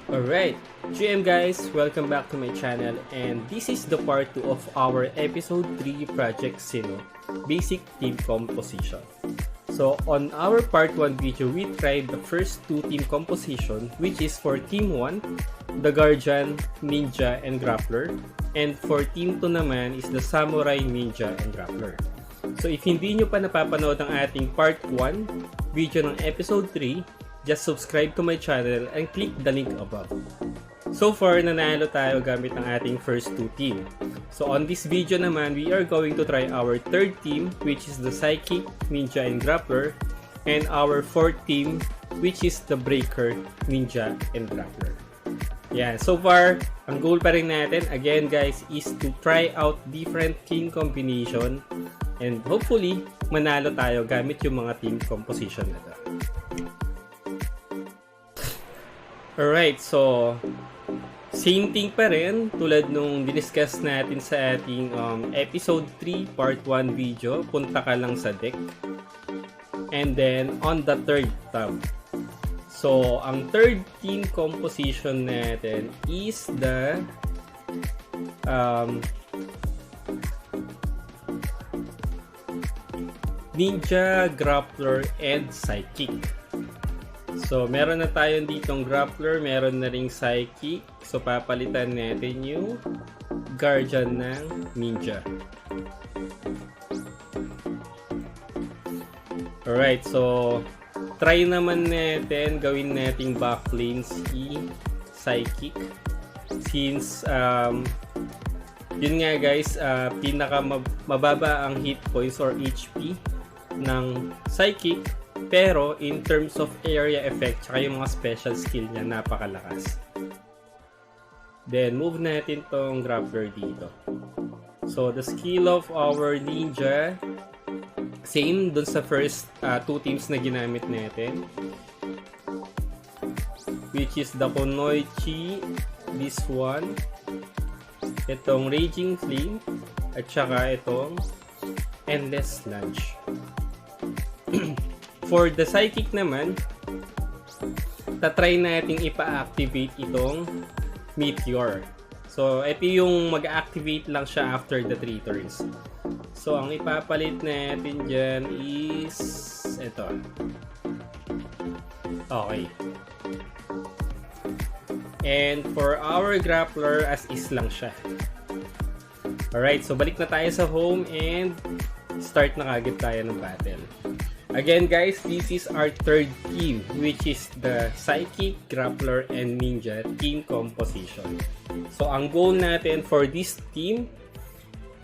Alright, GM guys, welcome back to my channel, and this is the part 2 of our episode 3 Project Sino, Basic Team Composition. So on our part 1 video, we tried the first 2 team composition, which is for Team 1, the Guardian, Ninja, and Grappler, and for Team 2 naman is the Samurai, Ninja, and Grappler. So if hindi nyo pa napapanood ang ating part 1 video ng episode 3, just subscribe to my channel and click the link above. So far, nanalo tayo gamit ang ating first 2 team. So on this video naman, we are going to try our third team, which is the Psychic, Ninja, and Grappler, and our fourth team, which is the Breaker, Ninja, and Grappler. Yeah, so far, ang goal pa rin natin, again guys, is to try out different team combination and hopefully, manalo tayo gamit yung mga team composition na to. Alright, so same thing pa rin tulad nung diniscuss natin sa ating episode 3 part 1 video. Punta ka lang sa deck. And then on the third tab. So ang third team composition natin is the Ninja, Grappler, and Psychic. So, meron na tayo ditong Grappler, meron na ring Psychic. So, papalitan natin yung Guardian ng Ninja. Alright, so try naman natin, gawin nating backlane si Psychic. Since, yun nga guys, pinaka mababa ang hit points or HP ng Psychic. Pero, in terms of area effect, tsaka yung mga special skill niya, napakalakas. Then, move natin tong Grappler dito. So, the skill of our Ninja, same dun sa first 2 teams na ginamit natin. Which is the Kunoichi, this one, itong Raging Flame, at tsaka itong Endless Lunge. For the Psychic naman, tatry natin ipa-activate itong Meteor. So, ito yung mag-activate lang siya after the 3 turns. So, ang ipapalit natin dyan is ito. Okay. And for our Grappler, as is lang siya. Alright, so balik na tayo sa home and start na kagad tayo ng battle. Again guys, this is our third team, which is the Psychic, Grappler, and Ninja team composition. So ang goal natin for this team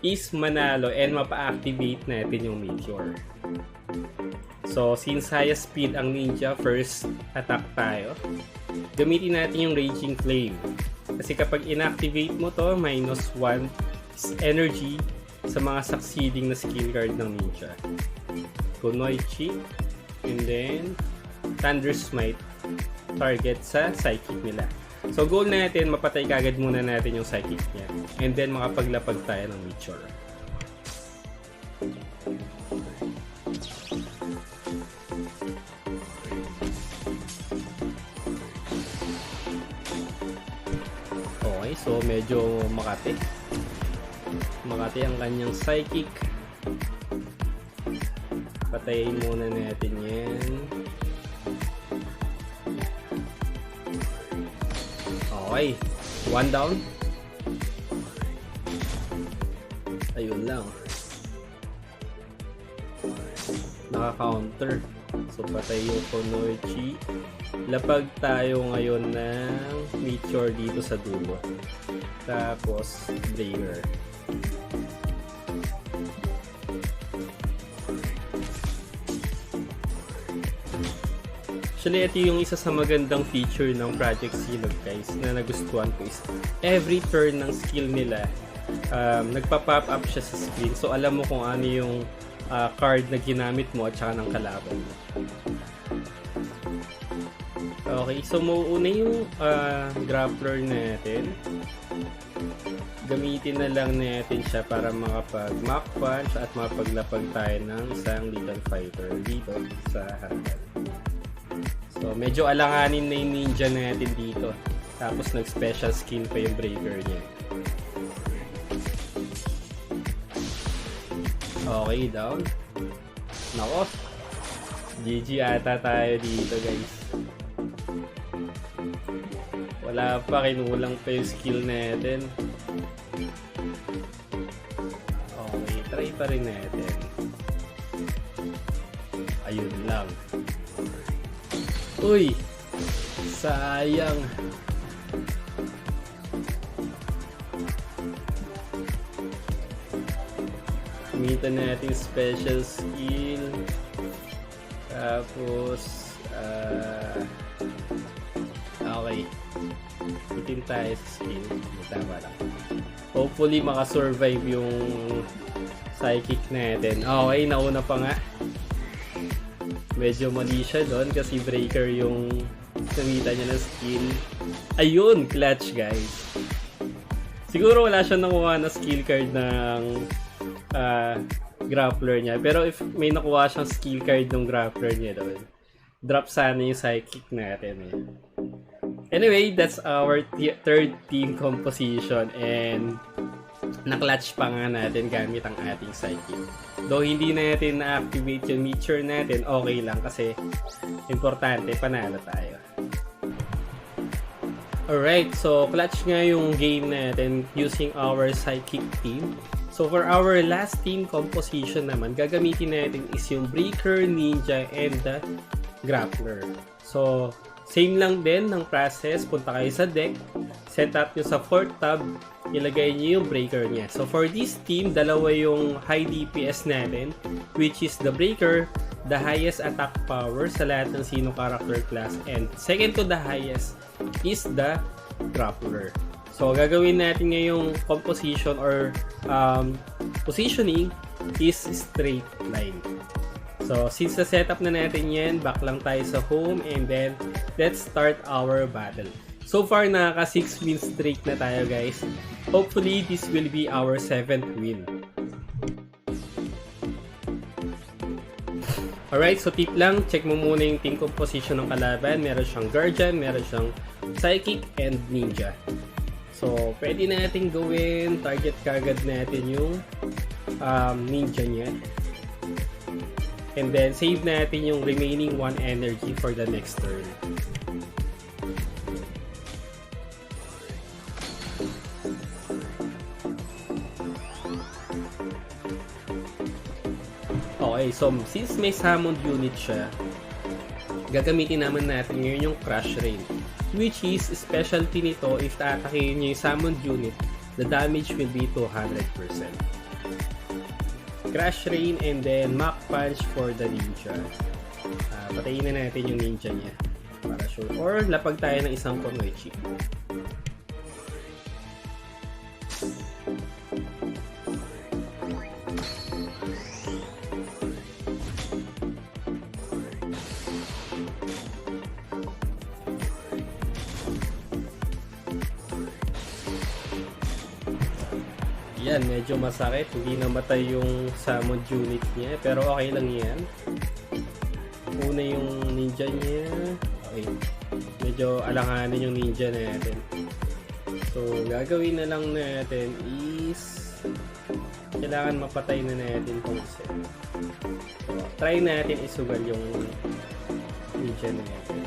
is manalo and mapa-activate natin yung Meteor. So since highest speed ang Ninja, first attack tayo. Gamitin natin yung Raging Flame. Kasi kapag inactivate mo to, minus 1 energy sa mga succeeding na skill card ng Ninja. Kunoichi, and then Thunder Smite target sa Psychic nila. So goal natin, mapatay kagad muna natin yung Psychic niya, and then makapaglapag tayo ng Meteor. Okay, so medyo makati ang kanyang Psychic. Patayin muna natin yan. Okay. 1 down. Ayun lang. Naka-counter. So, patay yung Kunoichi. Lapag tayo ngayon ng Meteor dito sa dulo. Tapos, Breaker. Actually, ito yung isa sa magandang feature ng Project Sino guys na nagustuhan ko is every turn ng skill nila nagpa-pop up siya sa screen, so alam mo kung ano yung card na ginamit mo at saka ng kalaban mo. Okay, so mauuna yung Grappler natin. Gamitin na lang natin siya para makapag-Mach Punch at mapaglapag tayo ng isang Lethal Fighter dito sa harapan. So, medyo alanganin na yung Ninja natin dito. Tapos nag-special skill pa yung breaker niya. Okay, down. Nako. GG ata tayo dito, guys. Wala pa, kinulang pa yung skill natin. Okay, try pa rin natin. Ayun lang. Uy! Sayang. Gamitan natin special skill. Tapos okay. Itin tayo sa skill. Tama lang. Hopefully makasurvive yung psychic natin. Okay, nauna pa nga. Medyo mali siya doon kasi breaker yung namita niya ng skill. Ayun, clutch guys. Siguro wala siya nakuha na skill card ng grappler niya. Pero if may nakuha siyang skill card ng grappler niya doon, drop sana yung psychic natin eh. Anyway, that's our third team composition and na-clutch pa nga natin gamit ang ating psychic. Though hindi natin na-activate yung meteor natin, okay lang kasi importante, panalo tayo. Alright, so clutch nga yung game natin using our psychic team. So for our last team composition naman, gagamitin natin is yung breaker, ninja, and the grappler. So same lang din ng process, punta kayo sa deck, set up nyo sa 4th tab, ilagay nyo yung breaker niya. So for this team, dalawa yung high DPS natin, which is the breaker, the highest attack power sa lahat ng sino character class, and second to the highest is the grappler. So gagawin natin ngayong composition or positioning is straight line. So, since na-setup na natin yan, back lang tayo sa home and then let's start our battle. So far, nakaka 6 win streak na tayo guys. Hopefully, this will be our 7th win. Alright, so tip lang, check mo muna yung team composition ng kalaban. Meron siyang Guardian, meron siyang Psychic, and Ninja. So, pwede natin gawin, target kagad natin yung Ninja niya. And then, save natin yung remaining 1 energy for the next turn. Okay, so since may summoned unit siya, gagamitin naman natin ngayon yung Crush Rain. Which is, specialty nito, if taatakin nyo yung summoned unit, the damage will be 200%. Crush Rain and then Mach Punch for the Ninja. Patayin na natin yung Ninja niya para sure. Or lapag tayo ng isang Konoichi. Yan, medyo masakit. Hindi namatay yung summon unit niya. Pero okay lang yan. Una yung ninja niya. Okay. Medyo alanganin yung ninja natin. So, gagawin na lang natin is kailangan mapatay na natin kung isa. So, try natin isugal yung ninja natin.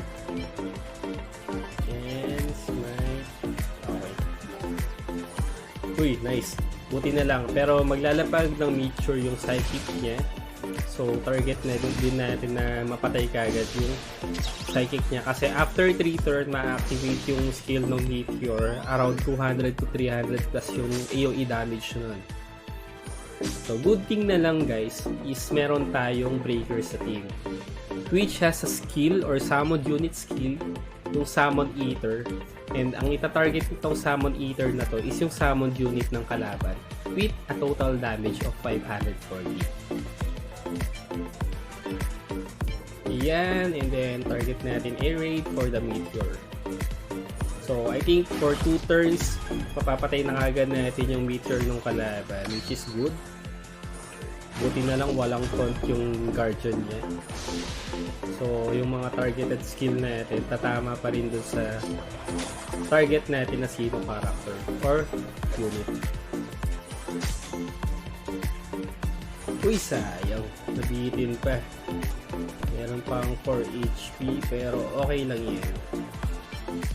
And smite. Okay. Uy, nice. Buti na lang. Pero maglalapag ng meteor yung psychic niya. So, target na din natin na mapatay kagad yung psychic niya. Kasi after 3 turn, ma-activate yung skill ng meteor. Around 200 to 300 plus yung AoE damage nun. So, good thing na lang guys is meron tayong breaker sa team. Which has a skill or summon unit skill, yung Summon Eater. And ang ita-target nitong Summon Eater na to is yung summon unit ng kalaban with a total damage of 540. Yan, and then target natin Air Raid for the Meteor. So, I think for 2 turns, mapapatay na agad natin yung Meteor ng kalaban, which is good. Buti na lang walang taunt yung Guardian niya. So, yung mga targeted skill natin, tatama pa rin dun sa target natin na sino character or unit. Uy, sayang. Nabitin pa. Meron pang 4 HP pero okay lang yan.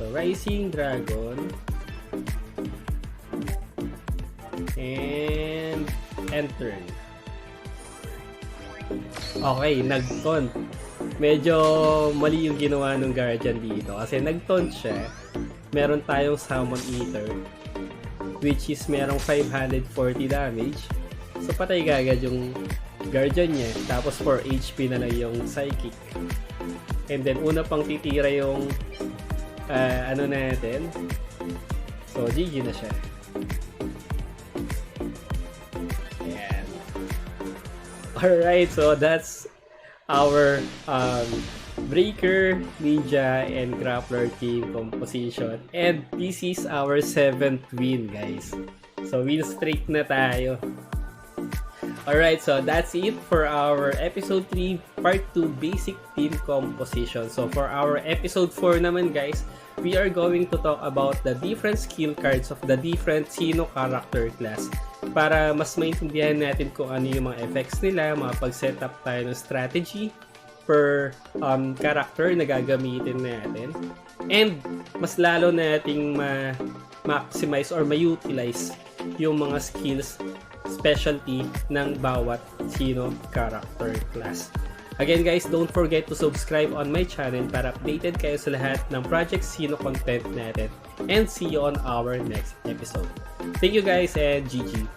So, Rising Dragon. And enter. Okay, nag-taunt. Medyo mali yung ginawa ng Guardian dito kasi nag-taunt siya. Meron tayong Summon Eater which is merong 540 damage. So, patay agad yung Guardian niya. Tapos 4 HP na lang yung Psychic. And then, una pang titira yung ano natin. So, GG na siya. Ayan. Alright, so that's our Breaker, Ninja, and Grappler team composition. And this is our 7th win, guys. So, win streak na tayo. Alright, so that's it for our episode 3 part 2 basic team composition. So for our episode 4 naman guys, we are going to talk about the different skill cards of the different Sino character class para mas maintindihan natin kung ano yung mga effects nila, makapag-setup tayo ng strategy per character na gagamitin natin, and mas lalo nating ma-maximize or ma-utilize yung mga skills specialty ng bawat Sino character class. Again guys, don't forget to subscribe on my channel para updated kayo sa lahat ng Project Sino content natin, and see you on our next episode. Thank you guys and GG!